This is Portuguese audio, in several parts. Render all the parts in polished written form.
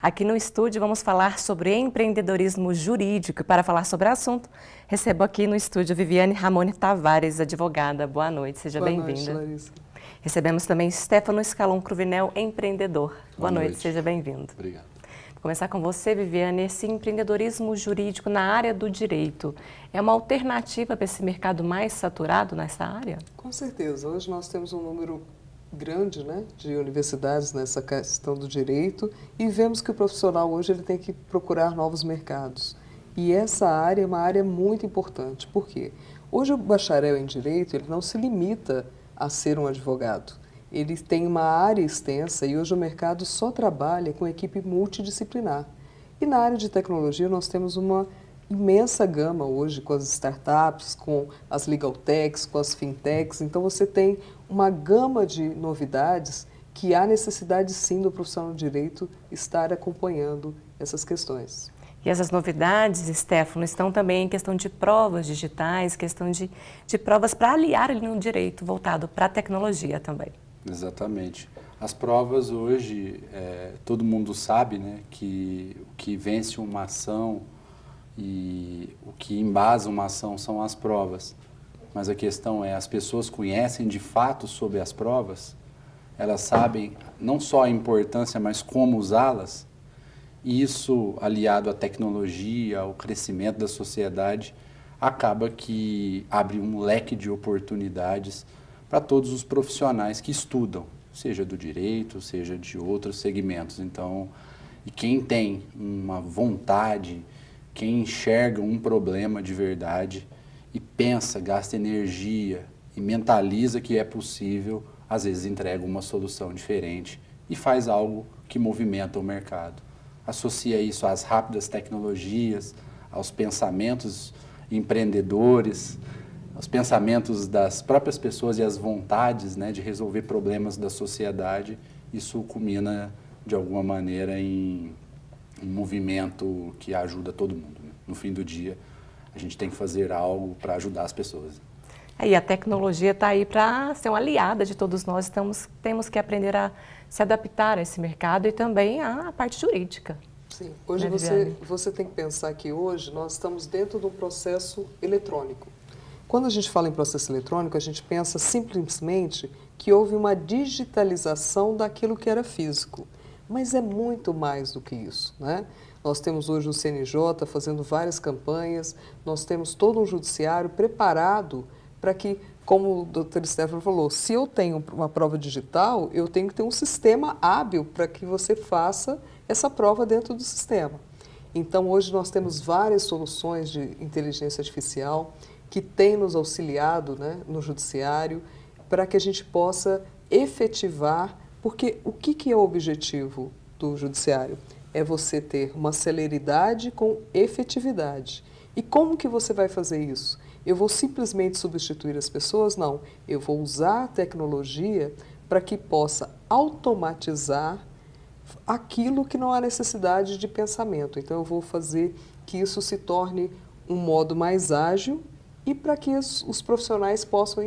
Aqui no estúdio vamos falar sobre empreendedorismo jurídico e para falar sobre o assunto, recebo aqui no estúdio Viviane Ramone Tavares, advogada. Boa noite, seja bem-vinda. Boa noite, Larissa. Recebemos também Stefano Scalon Cruvinel, empreendedor. Boa noite, seja bem-vindo. Obrigado. Vou começar com você, Viviane. Esse empreendedorismo jurídico na área do direito é uma alternativa para esse mercado mais saturado nessa área? Com certeza. Hoje nós temos um número grande, de universidades nessa questão do direito e vemos que o profissional hoje ele tem que procurar novos mercados. E essa área é uma área muito importante. Por quê? Hoje o bacharel em direito ele não se limita a ser um advogado. Ele tem uma área extensa e hoje o mercado só trabalha com equipe multidisciplinar. E na área de tecnologia nós temos uma imensa gama hoje com as startups, com as legal techs, com as fintechs. Então você tem uma gama de novidades que há necessidade sim do profissional de direito estar acompanhando essas questões. E essas novidades, Stefano, estão também em questão de provas digitais, questão de provas para aliar ali no direito, voltado para a tecnologia também. Exatamente. As provas hoje, todo mundo sabe, que o que vence uma ação e o que embasa uma ação são as provas. Mas a questão é, as pessoas conhecem de fato sobre as provas? Elas sabem não só a importância, mas como usá-las? E isso, aliado à tecnologia, ao crescimento da sociedade, acaba que abre um leque de oportunidades para todos os profissionais que estudam, seja do direito, seja de outros segmentos. Então, e quem tem uma vontade, quem enxerga um problema de verdade e pensa, gasta energia e mentaliza que é possível, às vezes entrega uma solução diferente e faz algo que movimenta o mercado. Associa isso às rápidas tecnologias, aos pensamentos empreendedores, aos pensamentos das próprias pessoas e as vontades de resolver problemas da sociedade. Isso culmina, de alguma maneira, em um movimento que ajuda todo mundo. No fim do dia, a gente tem que fazer algo para ajudar as pessoas. E a tecnologia está aí para ser uma aliada de todos nós, temos que aprender a se adaptar a esse mercado e também à parte jurídica. Sim, hoje você tem que pensar que hoje nós estamos dentro de um processo eletrônico. Quando a gente fala em processo eletrônico, a gente pensa simplesmente que houve uma digitalização daquilo que era físico. Mas é muito mais do que isso, Nós temos hoje o CNJ fazendo várias campanhas, nós temos todo um judiciário preparado para que, como o Dr. Stefano falou, se eu tenho uma prova digital, eu tenho que ter um sistema hábil para que você faça essa prova dentro do sistema. Então, hoje nós temos várias soluções de inteligência artificial que têm nos auxiliado no judiciário para que a gente possa efetivar, porque o que é o objetivo do judiciário? É você ter uma celeridade com efetividade. E como que você vai fazer isso? Eu vou simplesmente substituir as pessoas? Não, eu vou usar a tecnologia para que possa automatizar aquilo que não há necessidade de pensamento. Então eu vou fazer que isso se torne um modo mais ágil e para que os profissionais possam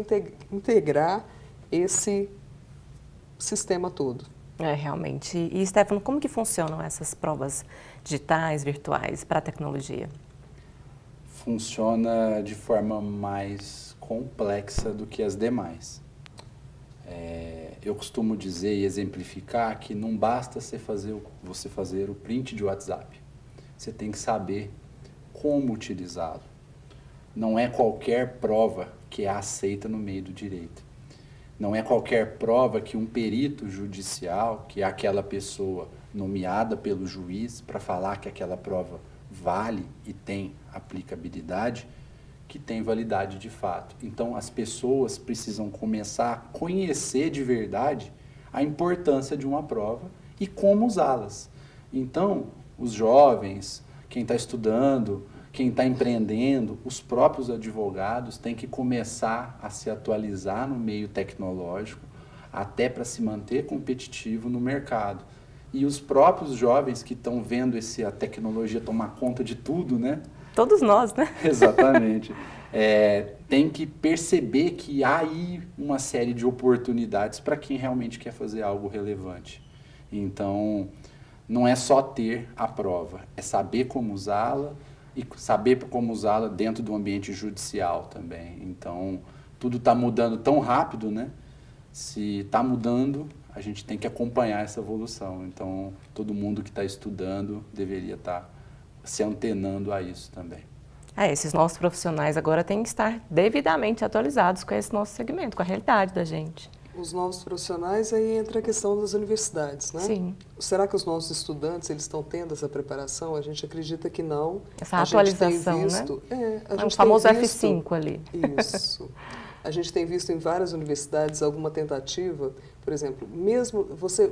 integrar esse sistema todo. Realmente. E, Stefano, como que funcionam essas provas digitais, virtuais, para a tecnologia? Funciona de forma mais complexa do que as demais. Eu costumo dizer e exemplificar que não basta você fazer o print de WhatsApp. Você tem que saber como utilizá-lo. Não é qualquer prova que é aceita no meio do direito. Não é qualquer prova que um perito judicial, que é aquela pessoa nomeada pelo juiz para falar que aquela prova vale e tem aplicabilidade, que tem validade de fato. Então, as pessoas precisam começar a conhecer de verdade a importância de uma prova e como usá-las. Então, os jovens, quem está estudando, quem está empreendendo, os próprios advogados têm que começar a se atualizar no meio tecnológico, até para se manter competitivo no mercado. E os próprios jovens que estão vendo a tecnologia tomar conta de tudo, Todos nós, Exatamente. Tem que perceber que há aí uma série de oportunidades para quem realmente quer fazer algo relevante. Então, não é só ter a prova, é saber como usá-la e saber como usá-la dentro do ambiente judicial também. Então, tudo está mudando tão rápido, né? Se está mudando, a gente tem que acompanhar essa evolução. Então, todo mundo que está estudando deveria estar se antenando a isso também. Esses nossos profissionais agora têm que estar devidamente atualizados com esse nosso segmento, com a realidade da gente. Os novos profissionais, aí entra a questão das universidades, né? Sim. Será que os nossos estudantes, eles estão tendo essa preparação? A gente acredita que não. Essa atualização, a gente tem visto, né? A gente o famoso tem visto, F5 ali. Isso. A gente tem visto em várias universidades alguma tentativa, por exemplo,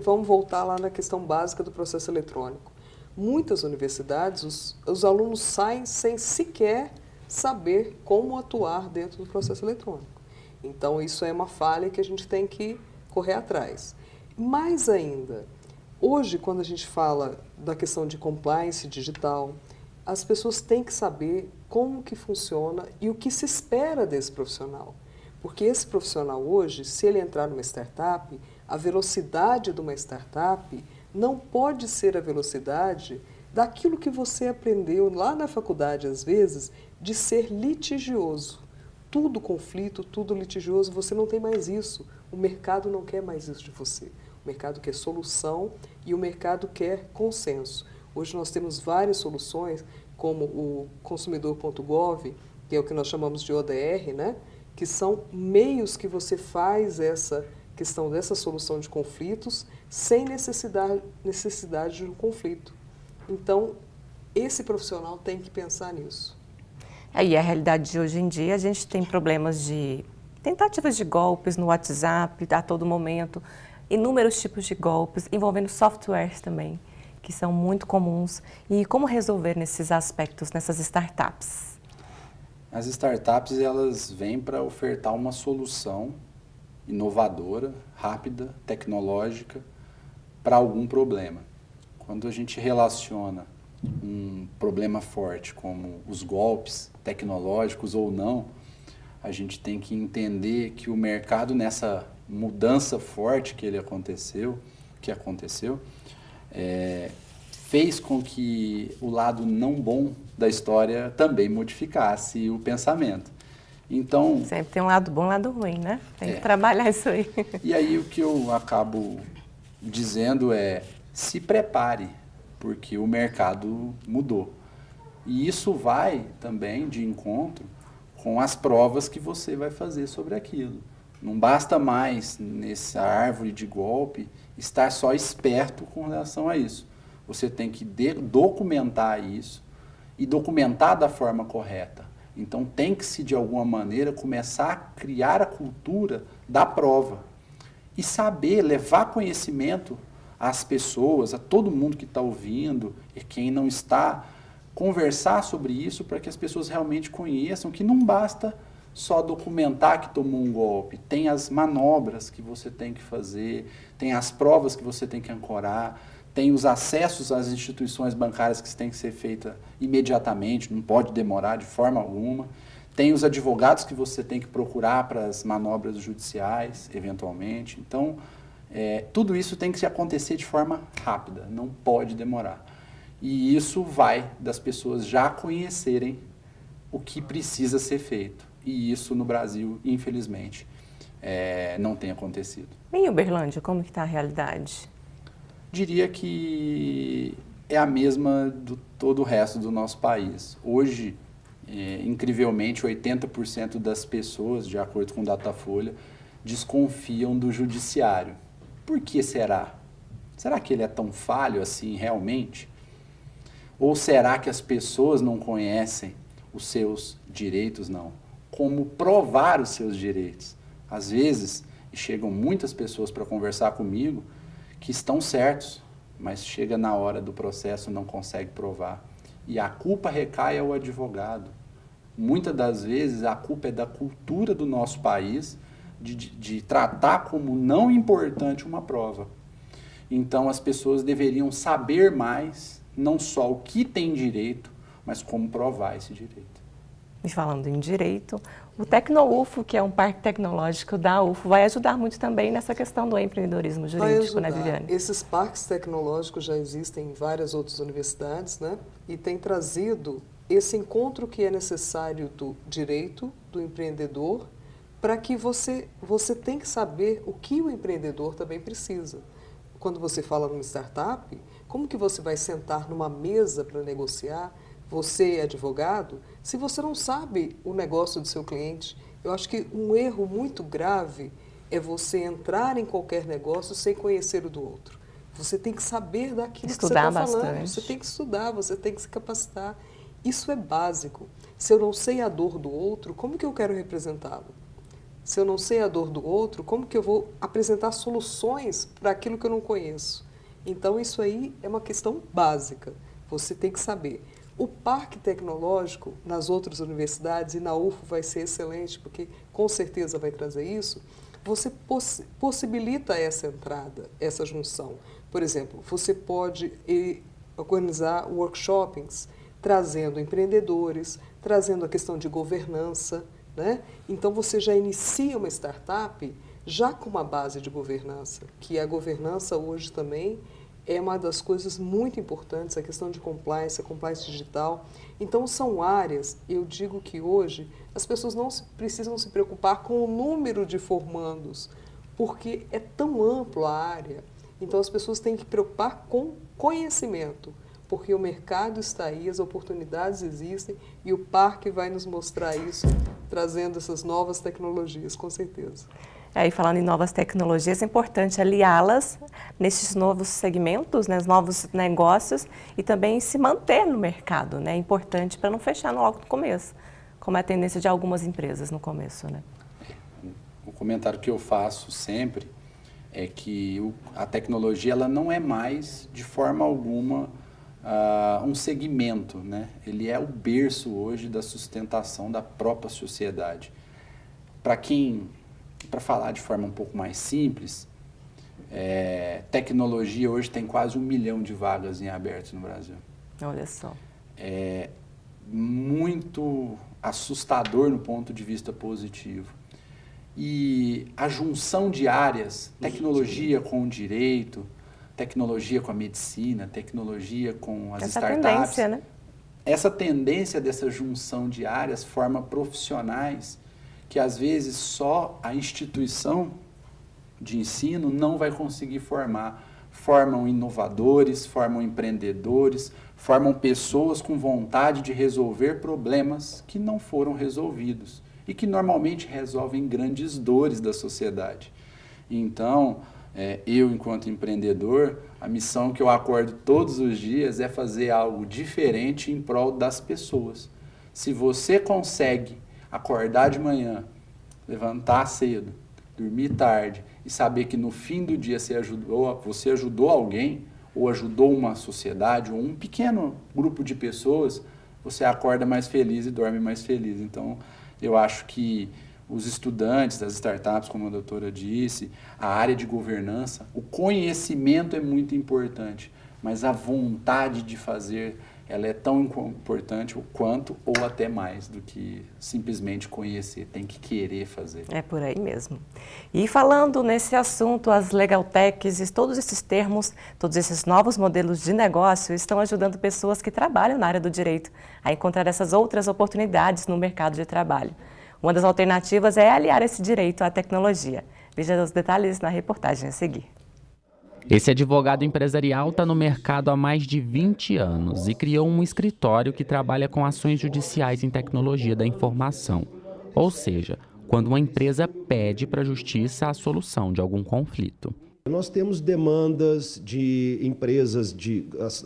vamos voltar lá na questão básica do processo eletrônico. Muitas universidades, os alunos saem sem sequer saber como atuar dentro do processo eletrônico. Então, isso é uma falha que a gente tem que correr atrás. Mais ainda, hoje, quando a gente fala da questão de compliance digital, as pessoas têm que saber como que funciona e o que se espera desse profissional. Porque esse profissional hoje, se ele entrar numa startup, a velocidade de uma startup não pode ser a velocidade daquilo que você aprendeu lá na faculdade, às vezes, de ser litigioso. Tudo conflito, tudo litigioso, você não tem mais isso. O mercado não quer mais isso de você. O mercado quer solução e o mercado quer consenso. Hoje nós temos várias soluções, como o consumidor.gov, que é o que nós chamamos de ODR, né? Que são meios que você faz essa questão dessa solução de conflitos sem necessidade de um conflito. Então, esse profissional tem que pensar nisso. E a realidade de hoje em dia, a gente tem problemas de tentativas de golpes no WhatsApp a todo momento, inúmeros tipos de golpes, envolvendo softwares também, que são muito comuns. E como resolver nesses aspectos, nessas startups? As startups, elas vêm para ofertar uma solução inovadora, rápida, tecnológica, para algum problema. Quando a gente relaciona um problema forte como os golpes tecnológicos ou não, a gente tem que entender que o mercado, nessa mudança forte que aconteceu, fez com que o lado não bom da história também modificasse o pensamento. Então, sempre tem um lado bom e um lado ruim, né? Tem que trabalhar isso aí. E aí o que eu acabo dizendo é, se prepare, porque o mercado mudou. E isso vai também de encontro com as provas que você vai fazer sobre aquilo. Não basta mais, nessa árvore de golpe, estar só esperto com relação a isso. Você tem que documentar isso e documentar da forma correta. Então tem que se, de alguma maneira, começar a criar a cultura da prova. E saber, levar conhecimento às pessoas, a todo mundo que está ouvindo e quem não está, conversar sobre isso para que as pessoas realmente conheçam que não basta só documentar que tomou um golpe. Tem as manobras que você tem que fazer, tem as provas que você tem que ancorar, tem os acessos às instituições bancárias que têm que ser feitas imediatamente, não pode demorar de forma alguma. Tem os advogados que você tem que procurar para as manobras judiciais, eventualmente. Então, tudo isso tem que acontecer de forma rápida, não pode demorar. E isso vai das pessoas já conhecerem o que precisa ser feito. E isso no Brasil, infelizmente, não tem acontecido. Em Uberlândia, como que está a realidade? Diria que é a mesma do todo o resto do nosso país. Hoje, incrivelmente, 80% das pessoas, de acordo com o Datafolha, desconfiam do judiciário. Por que será? Será que ele é tão falho assim realmente? Ou será que as pessoas não conhecem os seus direitos, não? Como provar os seus direitos? Às vezes, chegam muitas pessoas para conversar comigo que estão certos, mas chega na hora do processo e não consegue provar. E a culpa recai ao advogado. Muitas das vezes a culpa é da cultura do nosso país de tratar como não importante uma prova. Então as pessoas deveriam saber mais, não só o que tem direito, mas como provar esse direito. E falando em direito, o TecnoUFO, que é um parque tecnológico da UFO, vai ajudar muito também nessa questão do empreendedorismo jurídico, né, Viviane? Esses parques tecnológicos já existem em várias outras universidades, né? E tem trazido esse encontro que é necessário do direito, do empreendedor, para que você tem que saber o que o empreendedor também precisa. Quando você fala numa startup, como que você vai sentar numa mesa para negociar? Você é advogado, se você não sabe o negócio do seu cliente. Eu acho que um erro muito grave é você entrar em qualquer negócio sem conhecer o do outro. Você tem que saber daquilo que você está falando. Você tem que estudar, você tem que se capacitar. Isso é básico. Se eu não sei a dor do outro, como que eu quero representá-lo? Se eu não sei a dor do outro, como que eu vou apresentar soluções para aquilo que eu não conheço? Então, isso aí é uma questão básica. Você tem que saber. O parque tecnológico nas outras universidades e na UFO vai ser excelente, porque com certeza vai trazer isso. Você possibilita essa entrada, essa junção. Por exemplo, você pode organizar workshops, trazendo empreendedores, trazendo a questão de governança, né? Então, você já inicia uma startup já com uma base de governança, que a governança hoje também é uma das coisas muito importantes, a questão de compliance, a compliance digital. Então, são áreas, eu digo que hoje as pessoas não precisam se preocupar com o número de formandos, porque é tão ampla a área. Então, as pessoas têm que preocupar com conhecimento, porque o mercado está aí, as oportunidades existem e o parque vai nos mostrar isso, trazendo essas novas tecnologias, com certeza. E falando em novas tecnologias, é importante aliá-las nesses novos segmentos, né, os novos negócios e também se manter no mercado, né? É importante para não fechar logo no começo, como é a tendência de algumas empresas no começo, né? O comentário que eu faço sempre é que a tecnologia ela não é mais, de forma alguma, um segmento, né? Ele é o berço hoje da sustentação da própria sociedade. Para falar de forma um pouco mais simples, tecnologia hoje tem quase 1 milhão de vagas em aberto no Brasil. Olha só. É muito assustador no ponto de vista positivo. E a junção de áreas, tecnologia com o direito, tecnologia com a medicina, tecnologia com as startups. Essa tendência, né? Essa tendência dessa junção de áreas forma profissionais que às vezes só a instituição de ensino não vai conseguir formar. Formam inovadores, formam empreendedores, formam pessoas com vontade de resolver problemas que não foram resolvidos e que normalmente resolvem grandes dores da sociedade. Então, eu, enquanto empreendedor, a missão que eu acordo todos os dias é fazer algo diferente em prol das pessoas. Se você consegue acordar de manhã, levantar cedo, dormir tarde e saber que no fim do dia você ajudou alguém, ou ajudou uma sociedade, ou um pequeno grupo de pessoas, você acorda mais feliz e dorme mais feliz. Então, eu acho que os estudantes das startups, como a doutora disse, a área de governança, o conhecimento é muito importante, mas a vontade de fazer, ela é tão importante quanto ou até mais do que simplesmente conhecer, tem que querer fazer. É por aí mesmo. E falando nesse assunto, as legal techs, todos esses termos, todos esses novos modelos de negócio estão ajudando pessoas que trabalham na área do direito a encontrar essas outras oportunidades no mercado de trabalho. Uma das alternativas é aliar esse direito à tecnologia. Veja os detalhes na reportagem a seguir. Esse advogado empresarial está no mercado há mais de 20 anos e criou um escritório que trabalha com ações judiciais em tecnologia da informação. Ou seja, quando uma empresa pede para a justiça a solução de algum conflito. Nós temos demandas de empresas,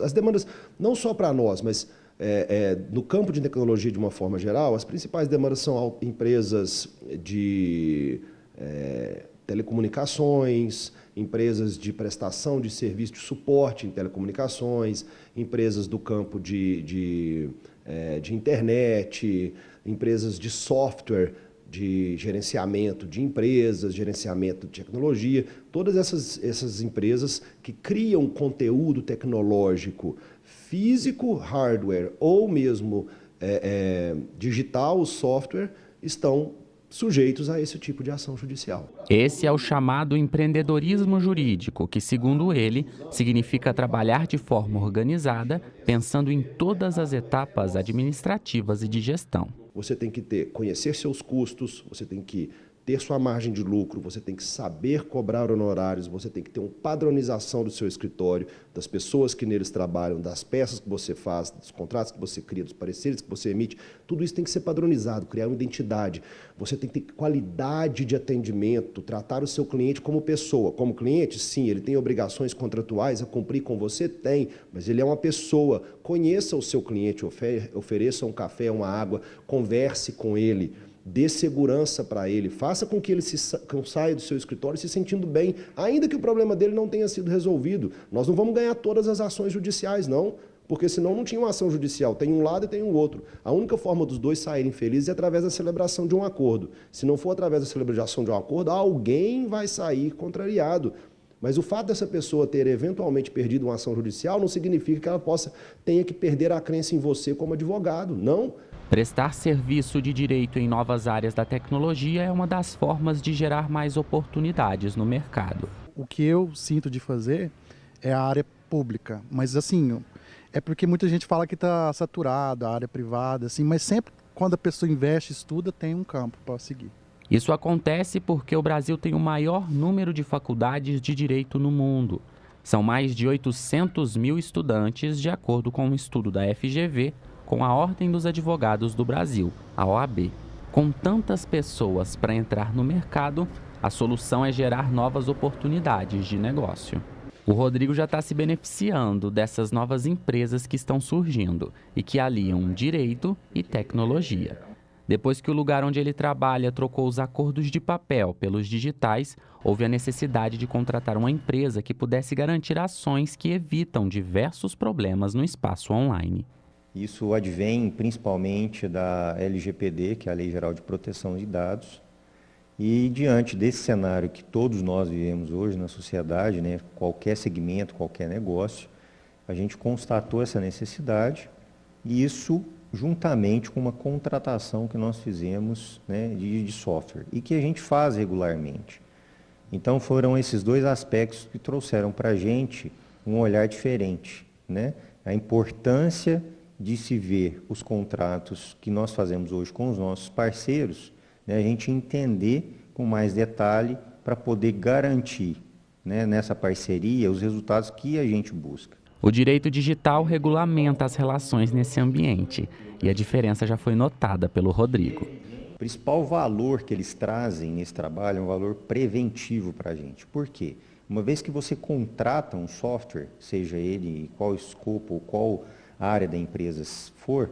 as demandas não só para nós, mas no campo de tecnologia de uma forma geral, as principais demandas são empresas de telecomunicações, empresas de prestação de serviço de suporte em telecomunicações, empresas do campo de internet, empresas de software, de gerenciamento de empresas, gerenciamento de tecnologia, todas essas empresas que criam conteúdo tecnológico físico, hardware ou mesmo digital, o software, estão sujeitos a esse tipo de ação judicial. Esse é o chamado empreendedorismo jurídico, que, segundo ele, significa trabalhar de forma organizada, pensando em todas as etapas administrativas e de gestão. Você tem que conhecer seus custos, você tem que ter sua margem de lucro, você tem que saber cobrar honorários, você tem que ter uma padronização do seu escritório, das pessoas que neles trabalham, das peças que você faz, dos contratos que você cria, dos pareceres que você emite. Tudo isso tem que ser padronizado, criar uma identidade. Você tem que ter qualidade de atendimento, tratar o seu cliente como pessoa. Como cliente, sim, ele tem obrigações contratuais a cumprir com você? Tem, mas ele é uma pessoa. Conheça o seu cliente, ofereça um café, uma água, converse com ele. Dê segurança para ele, faça com que ele saia do seu escritório se sentindo bem, ainda que o problema dele não tenha sido resolvido. Nós não vamos ganhar todas as ações judiciais, não, porque senão não tinha uma ação judicial, tem um lado e tem o outro. A única forma dos dois saírem felizes é através da celebração de um acordo. Se não for através da celebração de um acordo, alguém vai sair contrariado. Mas o fato dessa pessoa ter eventualmente perdido uma ação judicial não significa que ela tenha que perder a crença em você como advogado, não. Prestar serviço de direito em novas áreas da tecnologia é uma das formas de gerar mais oportunidades no mercado. O que eu sinto de fazer é a área pública, mas assim, é porque muita gente fala que está saturada, a área privada, assim, mas sempre quando a pessoa investe, estuda, tem um campo para seguir. Isso acontece porque o Brasil tem o maior número de faculdades de direito no mundo. São mais de 800 mil estudantes, de acordo com um estudo da FGV, com a Ordem dos Advogados do Brasil, a OAB. Com tantas pessoas para entrar no mercado, a solução é gerar novas oportunidades de negócio. O Rodrigo já está se beneficiando dessas novas empresas que estão surgindo e que aliam direito e tecnologia. Depois que o lugar onde ele trabalha trocou os acordos de papel pelos digitais, houve a necessidade de contratar uma empresa que pudesse garantir ações que evitam diversos problemas no espaço online. Isso advém principalmente da LGPD, que é a Lei Geral de Proteção de Dados, e diante desse cenário que todos nós vivemos hoje na sociedade, né, qualquer segmento, qualquer negócio, a gente constatou essa necessidade e isso juntamente com uma contratação que nós fizemos, né, de software e que a gente faz regularmente. Então foram esses dois aspectos que trouxeram para a gente um olhar diferente, né? A importância de se ver os contratos que nós fazemos hoje com os nossos parceiros, né, a gente entender com mais detalhe para poder garantir, né, nessa parceria os resultados que a gente busca. O direito digital regulamenta as relações nesse ambiente e a diferença já foi notada pelo Rodrigo. O principal valor que eles trazem nesse trabalho é um valor preventivo para a gente. Por quê? Uma vez que você contrata um software, seja ele qual escopo ou qual área da empresa for,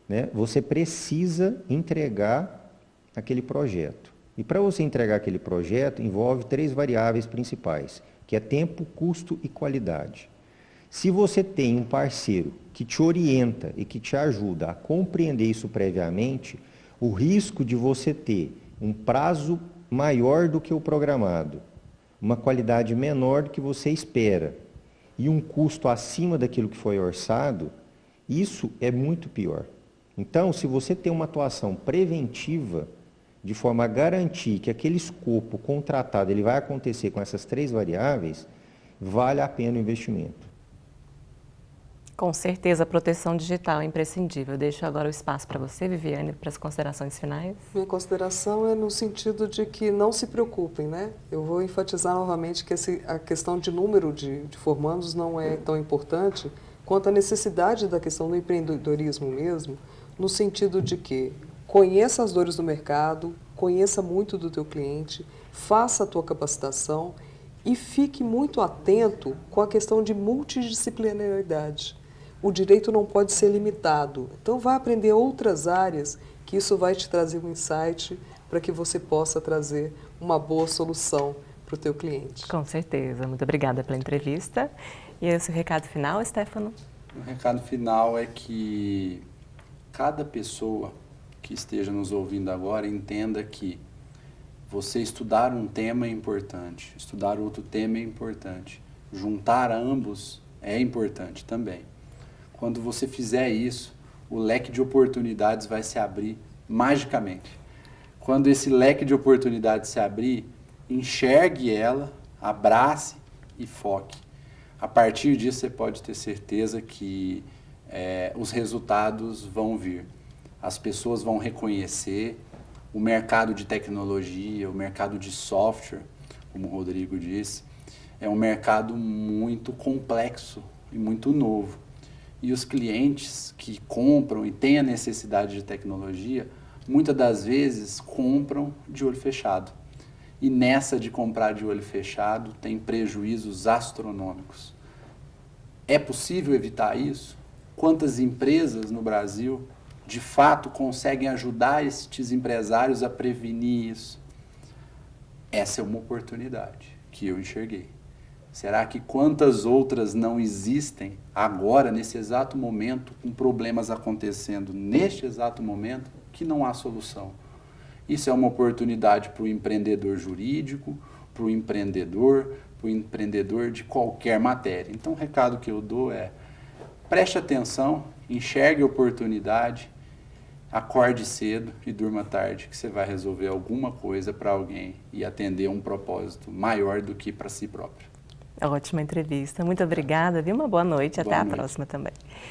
né, você precisa entregar aquele projeto. E para você entregar aquele projeto, envolve 3 variáveis principais, que é tempo, custo e qualidade. Se você tem um parceiro que te orienta e que te ajuda a compreender isso previamente, o risco de você ter um prazo maior do que o programado, uma qualidade menor do que você espera e um custo acima daquilo que foi orçado, isso é muito pior. Então, se você tem uma atuação preventiva, de forma a garantir que aquele escopo contratado ele vai acontecer com essas 3 variáveis, vale a pena o investimento. Com certeza, a proteção digital é imprescindível. Eu deixo agora o espaço para você, Viviane, para as considerações finais. Minha consideração é no sentido de que não se preocupem, né? Eu vou enfatizar novamente que a questão de número de formandos não é tão importante quanto a necessidade da questão do empreendedorismo mesmo, no sentido de que conheça as dores do mercado, conheça muito do teu cliente, faça a tua capacitação e fique muito atento com a questão de multidisciplinaridade. O direito não pode ser limitado, então vai aprender outras áreas que isso vai te trazer um insight para que você possa trazer uma boa solução para o teu cliente. Com certeza. Muito obrigada pela entrevista. E esse o recado final, Stefano? O recado final é que cada pessoa que esteja nos ouvindo agora entenda que você estudar um tema é importante, estudar outro tema é importante, juntar ambos é importante também. Quando você fizer isso, o leque de oportunidades vai se abrir magicamente. Quando esse leque de oportunidades se abrir, enxergue ela, abrace e foque. A partir disso, você pode ter certeza que os resultados vão vir. As pessoas vão reconhecer o mercado de tecnologia, o mercado de software, como o Rodrigo disse, é um mercado muito complexo e muito novo. E os clientes que compram e têm a necessidade de tecnologia, muitas das vezes compram de olho fechado. E nessa de comprar de olho fechado tem prejuízos astronômicos. É possível evitar isso? Quantas empresas no Brasil de fato conseguem ajudar estes empresários a prevenir isso? Essa é uma oportunidade que eu enxerguei. Será que quantas outras não existem agora, nesse exato momento, com problemas acontecendo neste exato momento, que não há solução? Isso é uma oportunidade para o empreendedor jurídico, para o empreendedor de qualquer matéria. Então, o recado que eu dou é: preste atenção, enxergue a oportunidade, acorde cedo e durma tarde, que você vai resolver alguma coisa para alguém e atender um propósito maior do que para si próprio. Ótima entrevista. Muito obrigada, viu? Uma boa noite. Até a próxima também.